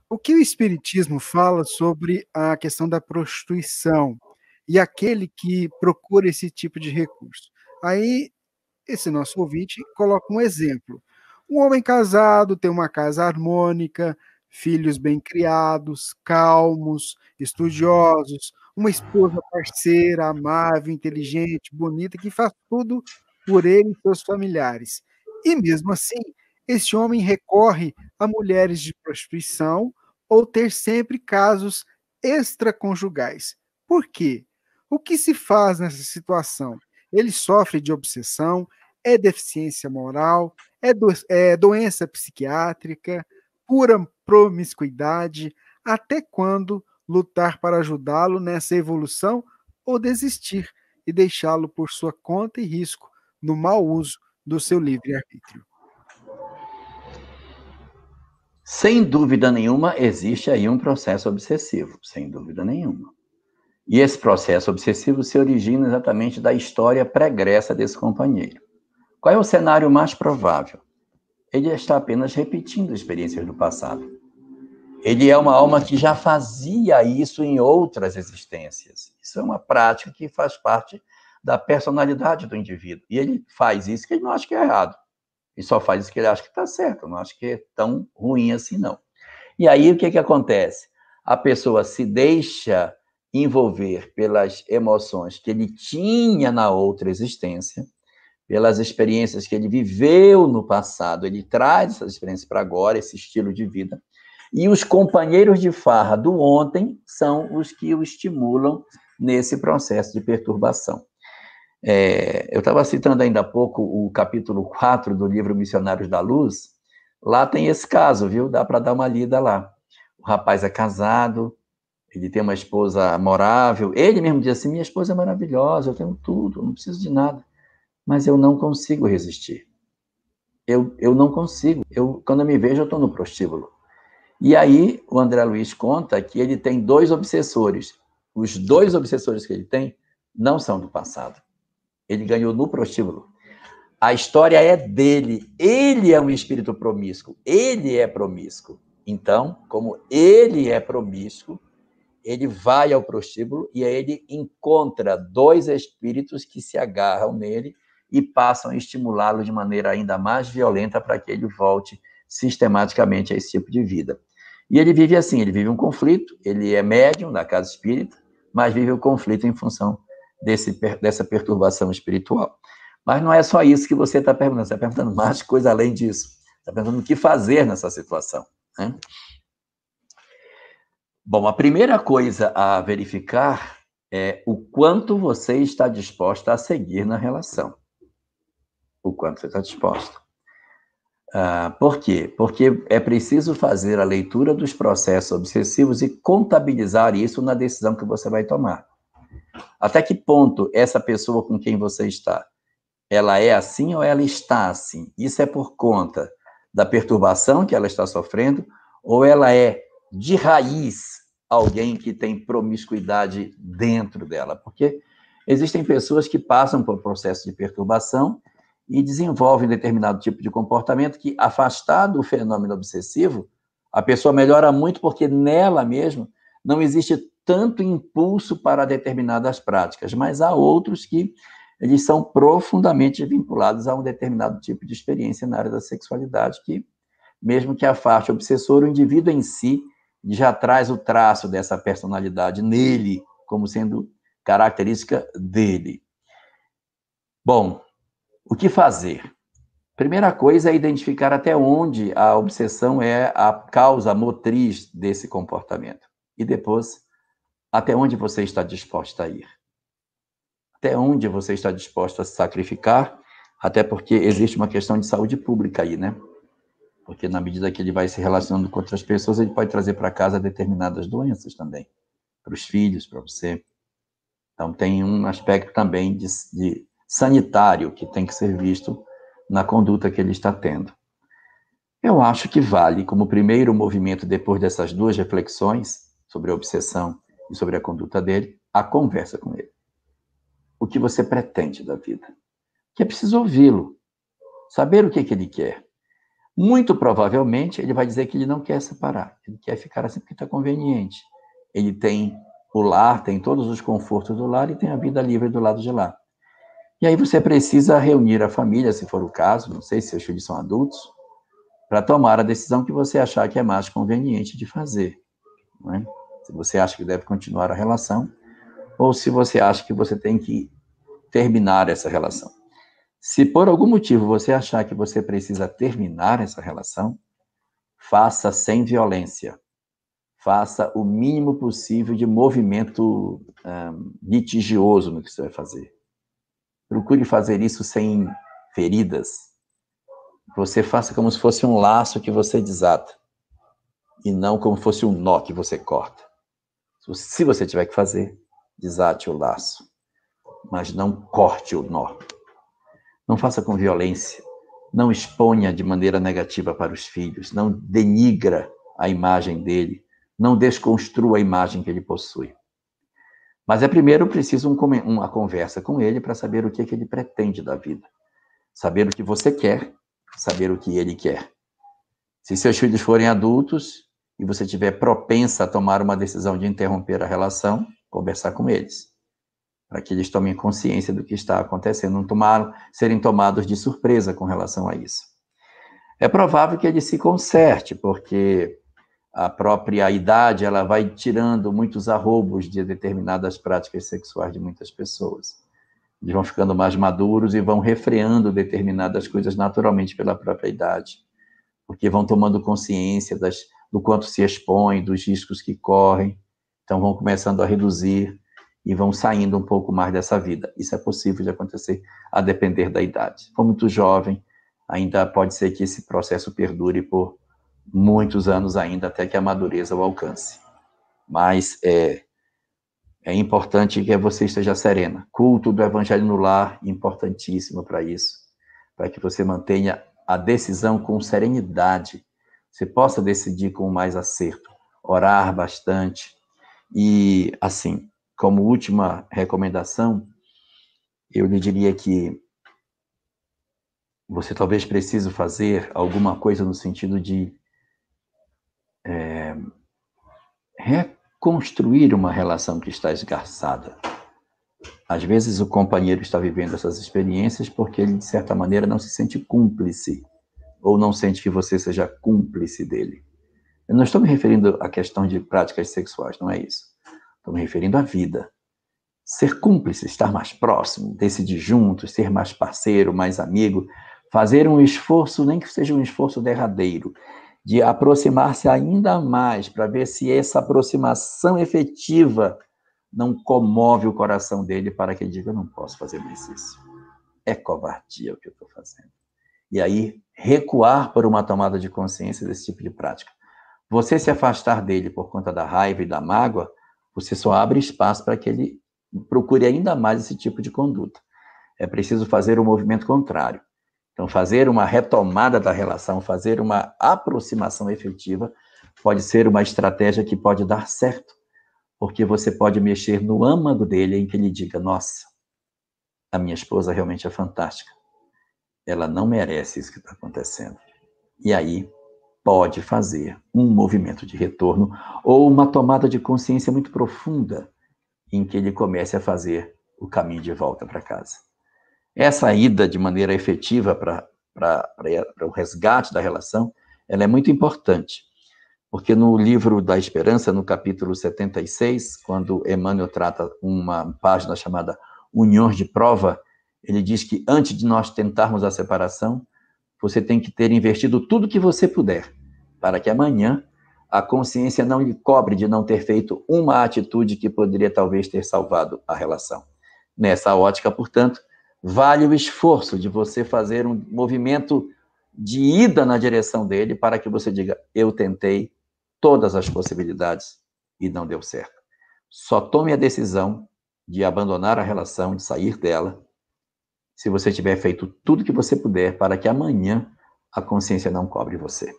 O que o espiritismo fala sobre a questão da prostituição e aquele que procura esse tipo de recurso? Aí, esse nosso ouvinte coloca um exemplo. Um homem casado tem uma casa harmônica, filhos bem criados, calmos, estudiosos, uma esposa parceira, amável, inteligente, bonita, que faz tudo por ele e seus familiares. E mesmo assim, esse homem recorre a mulheres de prostituição ou ter sempre casos extraconjugais. Por quê? O que se faz nessa situação? Ele sofre de obsessão, é deficiência moral, é doença psiquiátrica, pura promiscuidade, até quando lutar para ajudá-lo nessa evolução ou desistir e deixá-lo por sua conta e risco no mau uso do seu livre-arbítrio. Sem dúvida nenhuma, existe aí um processo obsessivo, sem dúvida nenhuma. E esse processo obsessivo se origina exatamente da história pregressa desse companheiro. Qual é o cenário mais provável? Ele está apenas repetindo experiências do passado. Ele é uma alma que já fazia isso em outras existências. Isso é uma prática que faz parte da personalidade do indivíduo. E ele faz isso que ele não acha que é errado. Ele só faz isso que ele acha que está certo. Não acha que é tão ruim assim, não. E aí, o que acontece? A pessoa se deixa envolver pelas emoções que ele tinha na outra existência, pelas experiências que ele viveu no passado. Ele traz essas experiências para agora, esse estilo de vida. E os companheiros de farra do ontem são os que o estimulam nesse processo de perturbação. Eu estava citando ainda há pouco o capítulo 4 do livro Missionários da Luz. Lá tem esse caso, viu? Dá para dar uma lida lá. O rapaz é casado, ele tem uma esposa amorável. Ele mesmo diz assim: minha esposa é maravilhosa, eu tenho tudo, não preciso de nada. Mas eu não consigo resistir. Eu não consigo. Quando eu me vejo, eu estou no prostíbulo. E aí, o André Luiz conta que ele tem 2 obsessores. Os 2 obsessores que ele tem não são do passado. Ele ganhou no prostíbulo. A história é dele. Ele é um espírito promíscuo. Ele é promíscuo. Então, como ele é promíscuo, ele vai ao prostíbulo e aí ele encontra 2 espíritos que se agarram nele e passam a estimulá-lo de maneira ainda mais violenta para que ele volte sistematicamente a esse tipo de vida. E ele vive assim, ele vive um conflito, ele é médium da casa espírita, mas vive o conflito em função dessa perturbação espiritual. Mas não é só isso que você está perguntando, você está perguntando mais coisa além disso. Está perguntando o que fazer nessa situação, né? Bom, a primeira coisa a verificar é o quanto você está disposta a seguir na relação. O quanto você está disposta. Por quê? Porque é preciso fazer a leitura dos processos obsessivos e contabilizar isso na decisão que você vai tomar. Até que ponto essa pessoa com quem você está, ela é assim ou ela está assim? Isso é por conta da perturbação que ela está sofrendo ou ela é, de raiz, alguém que tem promiscuidade dentro dela? Porque existem pessoas que passam por processo de perturbação e desenvolvem determinado tipo de comportamento que, afastado do fenômeno obsessivo, a pessoa melhora muito porque nela mesma não existe tanto impulso para determinadas práticas, mas há outros que eles são profundamente vinculados a um determinado tipo de experiência na área da sexualidade que, mesmo que afaste o obsessor, o indivíduo em si já traz o traço dessa personalidade nele, como sendo característica dele. Bom, o que fazer? Primeira coisa é identificar até onde a obsessão é a causa motriz desse comportamento. E depois, até onde você está disposta a ir. Até onde você está disposta a se sacrificar, até porque existe uma questão de saúde pública aí, né? Porque na medida que ele vai se relacionando com outras pessoas, ele pode trazer para casa determinadas doenças também, para os filhos, para você. Então tem um aspecto também de sanitário que tem que ser visto na conduta que ele está tendo. Eu acho que vale, como primeiro movimento, depois dessas 2 reflexões sobre a obsessão e sobre a conduta dele, a conversa com ele. O que você pretende da vida? Que é preciso ouvi-lo, saber o que ele quer. Muito provavelmente, ele vai dizer que ele não quer separar, ele quer ficar assim porque está conveniente. Ele tem o lar, tem todos os confortos do lar e tem a vida livre do lado de lá. E aí você precisa reunir a família, se for o caso, não sei se seus filhos são adultos, para tomar a decisão que você achar que é mais conveniente de fazer. Não é? Se você acha que deve continuar a relação, ou se você acha que você tem que terminar essa relação. Se por algum motivo você achar que você precisa terminar essa relação, faça sem violência. Faça o mínimo possível de movimento litigioso no que você vai fazer. Procure fazer isso sem feridas. Você faça como se fosse um laço que você desata, e não como se fosse um nó que você corta. Se você tiver que fazer, desate o laço, mas não corte o nó. Não faça com violência. Não exponha de maneira negativa para os filhos. Não denigra a imagem dele. Não desconstrua a imagem que ele possui. Mas é primeiro preciso uma conversa com ele para saber o que ele pretende da vida. Saber o que você quer, saber o que ele quer. Se seus filhos forem adultos e você estiver propensa a tomar uma decisão de interromper a relação, conversar com eles, para que eles tomem consciência do que está acontecendo, não serem tomados de surpresa com relação a isso. É provável que ele se conserte, porque a própria idade ela vai tirando muitos arroubos de determinadas práticas sexuais de muitas pessoas. Eles vão ficando mais maduros e vão refreando determinadas coisas naturalmente pela própria idade, porque vão tomando consciência do quanto se expõem, dos riscos que correm, então vão começando a reduzir e vão saindo um pouco mais dessa vida. Isso é possível de acontecer a depender da idade. Se for muito jovem, ainda pode ser que esse processo perdure por muitos anos ainda, até que a madureza o alcance. Mas é importante que você esteja serena. Culto do Evangelho no lar, importantíssimo para isso, para que você mantenha a decisão com serenidade, você possa decidir com mais acerto, orar bastante. E, assim, como última recomendação, eu lhe diria que você talvez precise fazer alguma coisa no sentido de reconstruir uma relação que está esgarçada. Às vezes o companheiro está vivendo essas experiências porque ele, de certa maneira, não se sente cúmplice, ou não sente que você seja cúmplice dele. Eu não estou me referindo à questão de práticas sexuais, não é isso. Estou me referindo à vida. Ser cúmplice, estar mais próximo, decidir juntos, ser mais parceiro, mais amigo, fazer um esforço, nem que seja um esforço derradeiro, de aproximar-se ainda mais, para ver se essa aproximação efetiva não comove o coração dele para que ele diga, eu não posso fazer mais isso. É covardia o que eu estou fazendo. E aí, recuar por uma tomada de consciência desse tipo de prática. Você se afastar dele por conta da raiva e da mágoa, você só abre espaço para que ele procure ainda mais esse tipo de conduta. É preciso fazer o movimento contrário. Então, fazer uma retomada da relação, fazer uma aproximação efetiva, pode ser uma estratégia que pode dar certo, porque você pode mexer no âmago dele em que ele diga, nossa, a minha esposa realmente é fantástica. Ela não merece isso que está acontecendo. E aí, pode fazer um movimento de retorno ou uma tomada de consciência muito profunda em que ele comece a fazer o caminho de volta para casa. Essa ida de maneira efetiva para o resgate da relação, ela é muito importante, porque no livro da Esperança, no capítulo 76, quando Emmanuel trata uma página chamada Uniões de Prova, ele diz que antes de nós tentarmos a separação, você tem que ter investido tudo que você puder, para que amanhã a consciência não lhe cobre de não ter feito uma atitude que poderia talvez ter salvado a relação. Nessa ótica, portanto, vale o esforço de você fazer um movimento de ida na direção dele para que você diga, eu tentei todas as possibilidades e não deu certo. Só tome a decisão de abandonar a relação, de sair dela, se você tiver feito tudo que você puder para que amanhã a consciência não cobre você.